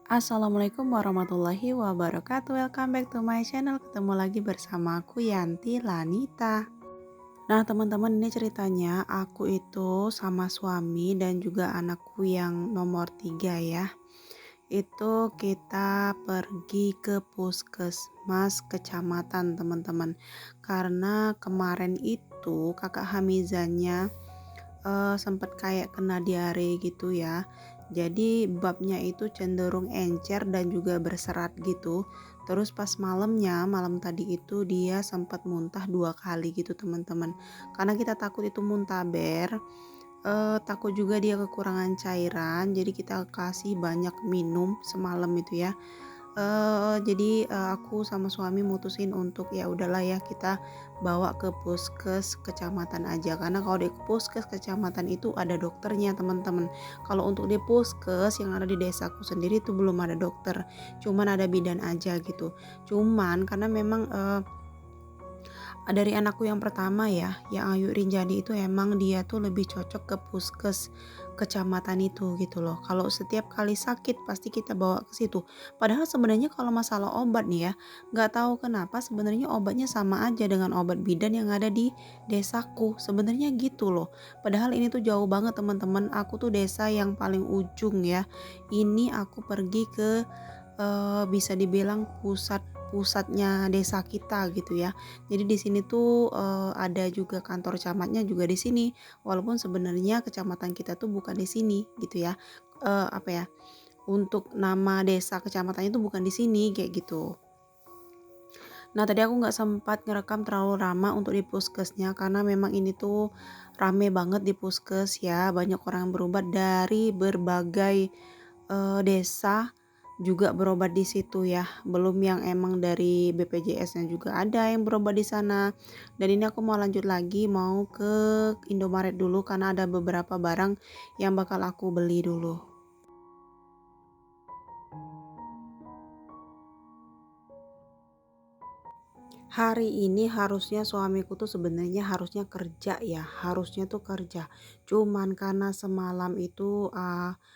Assalamualaikum warahmatullahi wabarakatuh. Welcome back to my channel. Ketemu lagi bersama aku Yanti Lanita. Nah, teman-teman, ini ceritanya aku itu sama suami dan juga anakku yang nomor 3 ya. Itu kita pergi ke puskesmas kecamatan, teman-teman. Karena kemarin itu kakak Hamizanya sempat kayak kena diare gitu ya. Jadi babnya itu cenderung encer dan juga berserat gitu. Terus pas malam tadi itu dia sempat muntah 2 kali gitu teman-teman. Karena kita takut itu muntaber, takut juga dia kekurangan cairan. Jadi kita kasih banyak minum semalam itu ya. Jadi aku sama suami mutusin untuk ya udahlah ya kita bawa ke puskes kecamatan aja, karena kalau di puskes kecamatan itu ada dokternya teman-teman. Kalau untuk di puskes yang ada di desaku sendiri itu belum ada dokter, cuman ada bidan aja gitu. Cuman karena memang dari anakku yang pertama ya, yang Ayu Rinjani itu emang dia tuh lebih cocok ke puskes kecamatan itu gitu loh. Kalau setiap kali sakit pasti kita bawa ke situ. Padahal sebenarnya kalau masalah obat nih ya, nggak tahu kenapa sebenarnya obatnya sama aja dengan obat bidan yang ada di desaku. Sebenarnya gitu loh. Padahal ini tuh jauh banget teman-teman. Aku tuh desa yang paling ujung ya. Ini aku pergi ke bisa dibilang pusatnya desa kita gitu ya. Jadi di sini tuh ada juga kantor camatnya juga di sini. Walaupun sebenarnya kecamatan kita tuh bukan di sini gitu ya. Apa ya? Untuk nama desa kecamatannya itu bukan di sini kayak gitu. Nah, tadi aku nggak sempat ngerekam terlalu lama untuk di puskesnya karena memang ini tuh rame banget di puskes ya. Banyak orang yang berobat dari berbagai desa juga berobat di situ ya. Belum yang emang dari BPJS-nya juga ada yang berobat di sana. Dan ini aku mau lanjut lagi mau ke Indomaret dulu karena ada beberapa barang yang bakal aku beli dulu. Hari ini harusnya suamiku tuh sebenarnya harusnya kerja ya, harusnya tuh kerja. Cuman karena semalam itu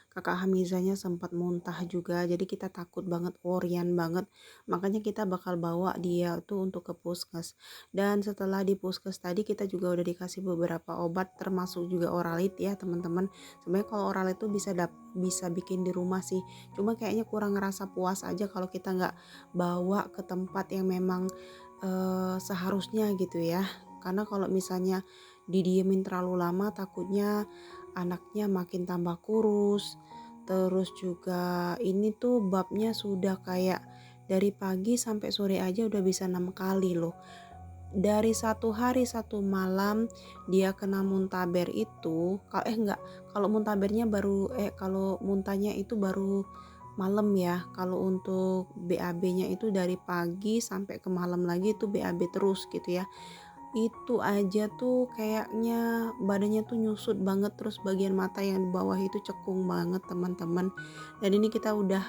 kakak Hamizanya sempat muntah juga, jadi kita takut banget, orian banget. Makanya kita bakal bawa dia tuh untuk ke puskes. Dan setelah di puskes tadi kita juga udah dikasih beberapa obat, termasuk juga oralit ya teman-teman. Sebenarnya kalau oralit tuh bisa bikin di rumah sih. Cuma kayaknya kurang ngerasa puas aja kalau kita nggak bawa ke tempat yang memang seharusnya gitu ya. Karena kalau misalnya didiemin terlalu lama takutnya anaknya makin tambah kurus. Terus juga ini tuh babnya sudah kayak dari pagi sampai sore aja udah bisa 6 kali loh. Dari satu hari satu malam dia kena muntaber itu, enggak, kalau muntabernya baru kalau muntahnya itu baru malam ya. Kalau untuk BAB-nya itu dari pagi sampai ke malam lagi itu BAB terus gitu ya. Itu aja tuh kayaknya badannya tuh nyusut banget, terus bagian mata yang di bawah itu cekung banget teman-teman. Dan ini kita udah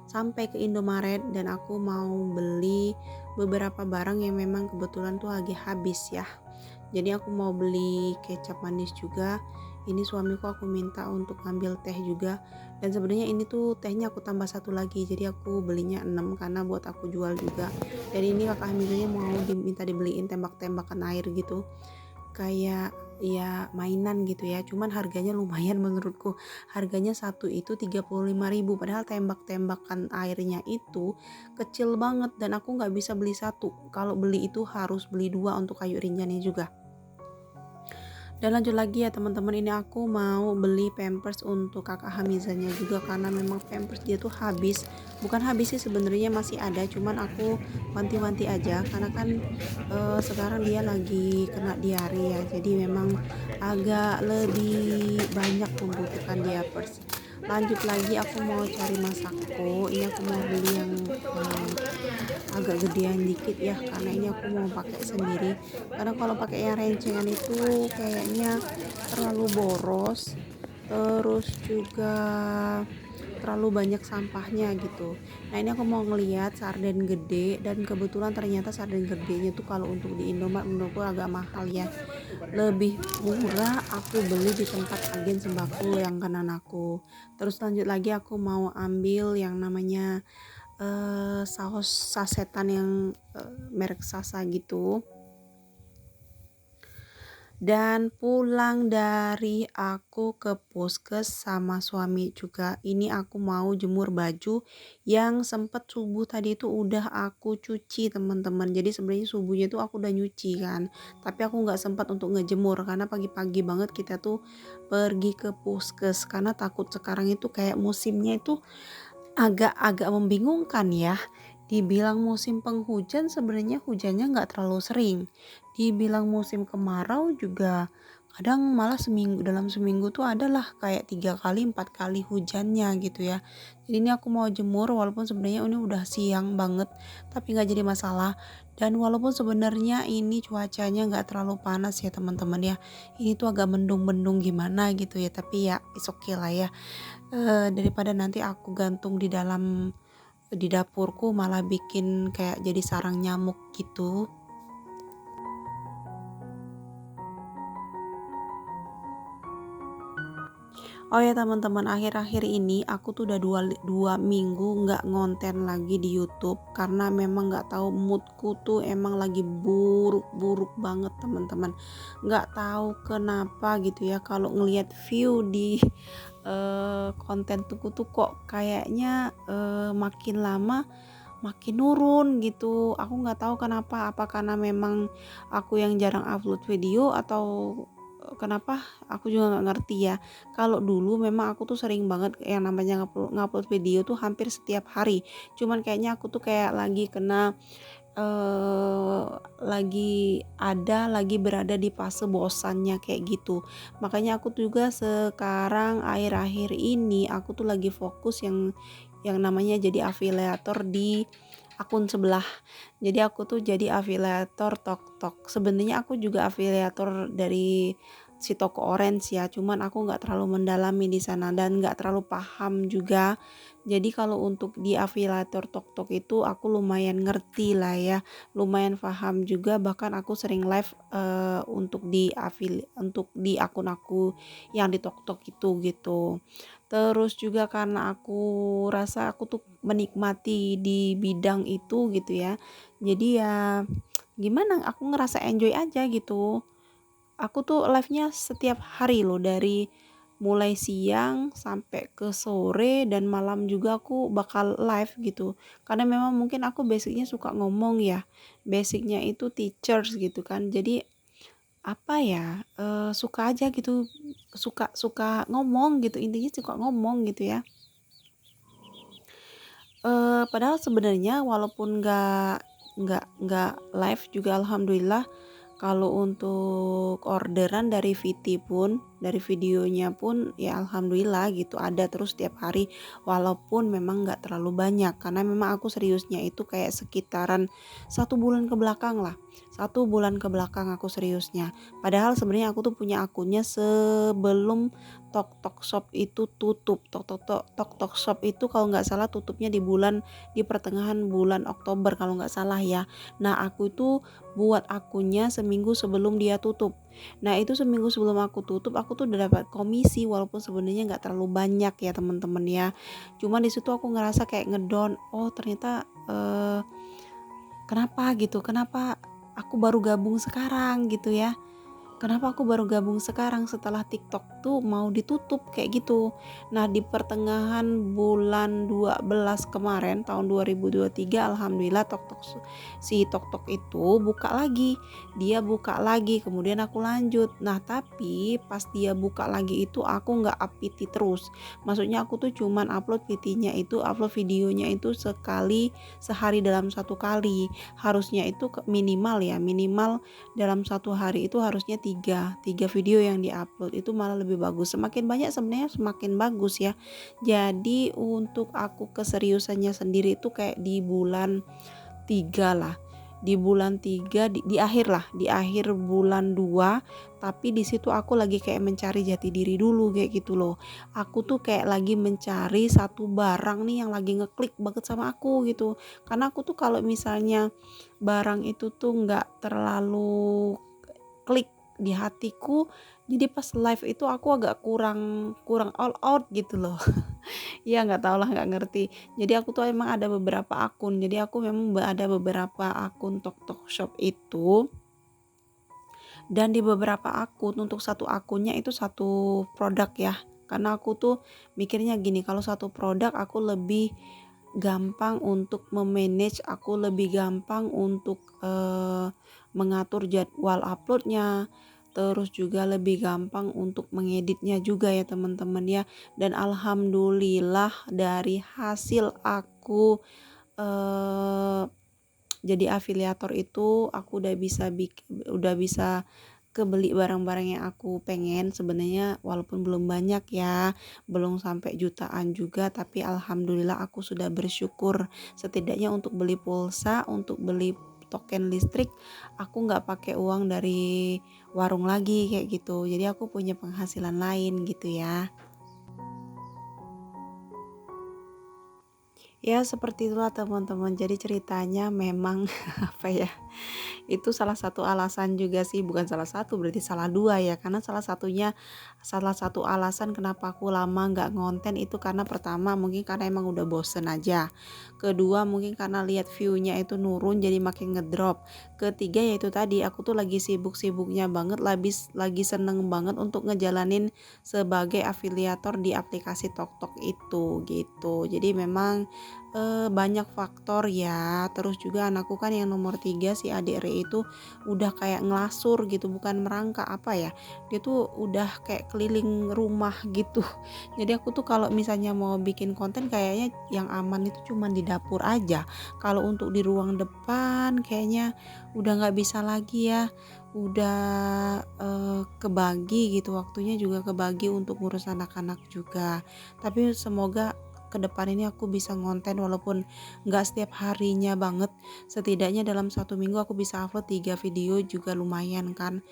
sampai ke Indomaret dan aku mau beli beberapa barang yang memang kebetulan tuh lagi habis ya. Jadi aku mau beli kecap manis juga. Ini suamiku aku minta untuk ambil teh juga. Dan sebenarnya ini tuh tehnya aku tambah satu lagi. Jadi aku belinya 6 karena buat aku jual juga. Dan ini kakak Hamizanya mau diminta dibeliin tembak-tembakan air gitu, kayak ya mainan gitu ya. Cuman harganya lumayan menurutku. Harganya satu itu 35.000, padahal tembak-tembakan airnya itu kecil banget dan aku nggak bisa beli satu. Kalau beli itu harus beli dua untuk kayu rinjani juga. Dan lanjut lagi ya teman-teman, ini aku mau beli pampers untuk kakak Hamizanya juga karena memang pampers dia tuh habis. Bukan habis sih sebenarnya, masih ada, cuman aku wanti-wanti aja karena kan sekarang dia lagi kena diare ya. Jadi memang agak lebih banyak membutuhkan diapers. Lanjut lagi aku mau cari masako. Ini aku mau beli yang agak gedean dikit ya karena ini aku mau pakai sendiri. Karena kalau pakai yang rencengan itu kayaknya terlalu boros. terus juga terlalu banyak sampahnya gitu. Nah ini aku mau ngeliat sarden gede, dan kebetulan ternyata sarden gedenya tuh kalau untuk di Indomaret menurutku agak mahal ya. Lebih murah aku beli di tempat agen sembako yang kanan aku. Terus lanjut lagi aku mau ambil yang namanya saus sasetan yang merek Sasa gitu. Dan pulang dari aku ke puskes sama suami juga, ini aku mau jemur baju yang sempet subuh tadi itu udah aku cuci teman-teman. Jadi sebenarnya subuhnya tuh aku udah nyuci kan, tapi aku nggak sempat untuk ngejemur karena pagi-pagi banget kita tuh pergi ke puskes karena takut sekarang itu kayak musimnya itu agak-agak membingungkan ya. Dibilang musim penghujan sebenarnya hujannya nggak terlalu sering. Dibilang musim kemarau juga kadang malah dalam seminggu tuh adalah kayak 3 kali 4 kali hujannya gitu ya. Jadi ini aku mau jemur walaupun sebenarnya ini udah siang banget, tapi nggak jadi masalah. Dan walaupun sebenarnya ini cuacanya nggak terlalu panas ya teman-teman ya. Ini tuh agak mendung-mendung gimana gitu ya, tapi ya it's okay lah ya. Daripada nanti aku gantung di dapurku malah bikin kayak jadi sarang nyamuk gitu. Oh ya teman-teman, akhir-akhir ini aku tuh udah dua minggu nggak ngonten lagi di YouTube karena memang nggak tahu, moodku tuh emang lagi buruk-buruk banget teman-teman. Nggak tahu kenapa gitu ya, kalau ngelihat view di konten tuh kok kayaknya makin lama makin nurun gitu. Aku nggak tahu kenapa, apa karena memang aku yang jarang upload video atau kenapa, aku juga nggak ngerti ya. Kalau dulu memang aku tuh sering banget yang namanya ngupload video tuh hampir setiap hari. Cuman kayaknya aku tuh kayak lagi kena lagi berada di fase bosannya kayak gitu. Makanya aku juga sekarang akhir-akhir ini aku tuh lagi fokus yang namanya jadi afiliator di akun sebelah. Jadi aku tuh jadi afiliator TokTok. Sebenarnya aku juga afiliator dari si toko orange ya, cuman aku nggak terlalu mendalami di sana dan nggak terlalu paham juga. Jadi kalau untuk di afiliator TokTok itu aku lumayan ngerti lah ya, lumayan paham juga, bahkan aku sering live untuk di akun aku yang di TokTok itu gitu. Terus juga karena aku rasa aku tuh menikmati di bidang itu gitu ya. Jadi ya gimana, aku ngerasa enjoy aja gitu. Aku tuh live-nya setiap hari loh, dari mulai siang sampai ke sore dan malam juga aku bakal live gitu. Karena memang mungkin aku basicnya suka ngomong ya. Basicnya itu teachers gitu kan. Jadi apa ya, suka aja gitu, suka suka ngomong gitu, intinya suka ngomong gitu ya. Padahal sebenarnya walaupun nggak live juga alhamdulillah, kalau untuk orderan dari VT pun, dari videonya pun ya alhamdulillah gitu ada terus tiap hari, walaupun memang nggak terlalu banyak karena memang aku seriusnya itu kayak sekitaran 1 bulan ke belakang lah. 1 bulan ke belakang aku seriusnya. Padahal sebenarnya aku tuh punya akunnya sebelum TokTok Shop itu tutup. TokTok Shop itu kalau nggak salah tutupnya di pertengahan bulan Oktober kalau nggak salah ya. Nah aku itu buat akunnya seminggu sebelum dia tutup. Nah itu seminggu sebelum aku tutup aku tuh udah dapat komisi, walaupun sebenarnya nggak terlalu banyak ya teman-teman ya. Cuman di situ aku ngerasa kayak ngedown. Oh ternyata kenapa gitu? Kenapa aku baru gabung sekarang gitu ya? Kenapa aku baru gabung sekarang setelah TikTok tuh mau ditutup kayak gitu. Nah, di pertengahan bulan 12 kemarin tahun 2023 alhamdulillah si TokTok itu buka lagi. Dia buka lagi, kemudian aku lanjut. Nah, tapi pas dia buka lagi itu aku nggak up PT terus. Maksudnya aku tuh cuman upload videonya itu sekali sehari dalam 1 kali. Harusnya itu minimal ya, minimal dalam 1 hari itu harusnya tiga video yang diupload, itu malah lebih bagus. Semakin banyak sebenarnya semakin bagus ya. Jadi untuk aku keseriusannya sendiri itu kayak di bulan 3 lah. di bulan 3 di akhir lah, di akhir bulan 2. Tapi di situ aku lagi kayak mencari jati diri dulu kayak gitu loh. Aku tuh kayak lagi mencari satu barang nih yang lagi ngeklik banget sama aku gitu. Karena aku tuh kalau misalnya barang itu tuh nggak terlalu klik di hatiku, jadi pas live itu aku agak kurang kurang all out gitu loh. Ya nggak tahu lah, nggak ngerti. Jadi aku tuh emang ada beberapa akun, jadi aku memang ada beberapa akun TokTok Shop itu, dan di beberapa akun untuk satu akunnya itu satu produk ya. Karena aku tuh mikirnya gini, kalau satu produk aku lebih gampang untuk memanage, aku lebih gampang untuk mengatur jadwal uploadnya, terus juga lebih gampang untuk mengeditnya juga ya teman-teman ya. Dan alhamdulillah dari hasil aku eh, jadi afiliator itu aku udah bisa kebeli barang-barang yang aku pengen sebenarnya, walaupun belum banyak ya, belum sampai jutaan juga, tapi alhamdulillah aku sudah bersyukur. Setidaknya untuk beli pulsa, untuk beli token listrik, aku nggak pakai uang dari warung lagi kayak gitu, jadi aku punya penghasilan lain gitu ya. Ya seperti itulah teman-teman, jadi ceritanya memang apa ya, itu salah satu alasan juga sih, bukan salah satu, berarti salah dua ya, karena salah satu alasan kenapa aku lama nggak ngonten itu karena pertama mungkin karena emang udah bosen aja, kedua mungkin karena lihat viewnya itu nurun jadi makin ngedrop, ketiga yaitu tadi aku tuh lagi sibuk-sibuknya banget, lagi seneng banget untuk ngejalanin sebagai afiliator di aplikasi TokTok itu gitu. Jadi memang banyak faktor ya, terus juga anakku kan yang nomor 3 si adik Re itu udah kayak ngelasur gitu, bukan merangkak apa ya, dia tuh udah kayak keliling rumah gitu. Jadi aku tuh kalau misalnya mau bikin konten kayaknya yang aman itu cuman di dapur aja, kalau untuk di ruang depan kayaknya udah nggak bisa lagi ya, udah kebagi gitu waktunya, juga kebagi untuk ngurus anak-anak juga. Tapi semoga ke depan ini aku bisa ngonten walaupun nggak setiap harinya banget, setidaknya dalam satu minggu aku bisa upload 3 video juga lumayan kan.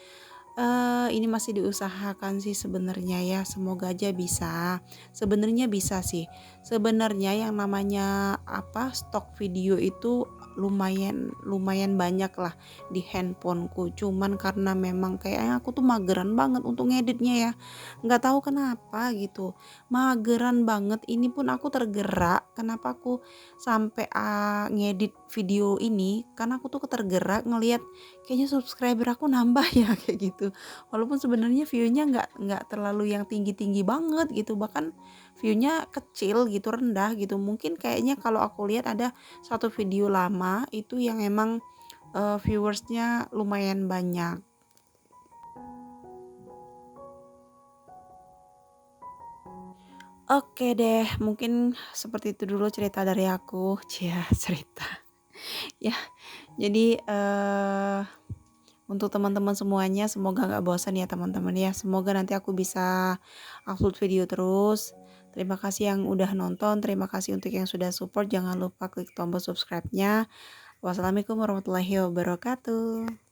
Ini masih diusahakan sih sebenarnya ya, semoga aja bisa. Sebenarnya bisa sih. Sebenarnya yang namanya apa stok video itu lumayan lumayan banyak lah di handphoneku. Cuman karena memang kayaknya aku tuh mageran banget untuk ngeditnya ya. Nggak tahu kenapa gitu. Mageran banget. Ini pun aku tergerak. Kenapa aku sampai ngedit video ini? Karena aku tuh tergerak ngelihat kayaknya subscriber aku nambah ya kayak gitu, walaupun sebenarnya viewnya nggak terlalu yang tinggi-tinggi banget gitu, bahkan viewnya kecil gitu, rendah gitu. Mungkin kayaknya kalau aku lihat ada satu video lama itu yang emang viewersnya lumayan banyak. Oke deh, mungkin seperti itu dulu cerita dari aku. Cia cerita ya. Jadi untuk teman-teman semuanya, semoga nggak bosan ya teman-teman ya. Semoga nanti aku bisa upload video terus. Terima kasih yang udah nonton, terima kasih untuk yang sudah support. Jangan lupa klik tombol subscribe-nya. Wassalamualaikum warahmatullahi wabarakatuh.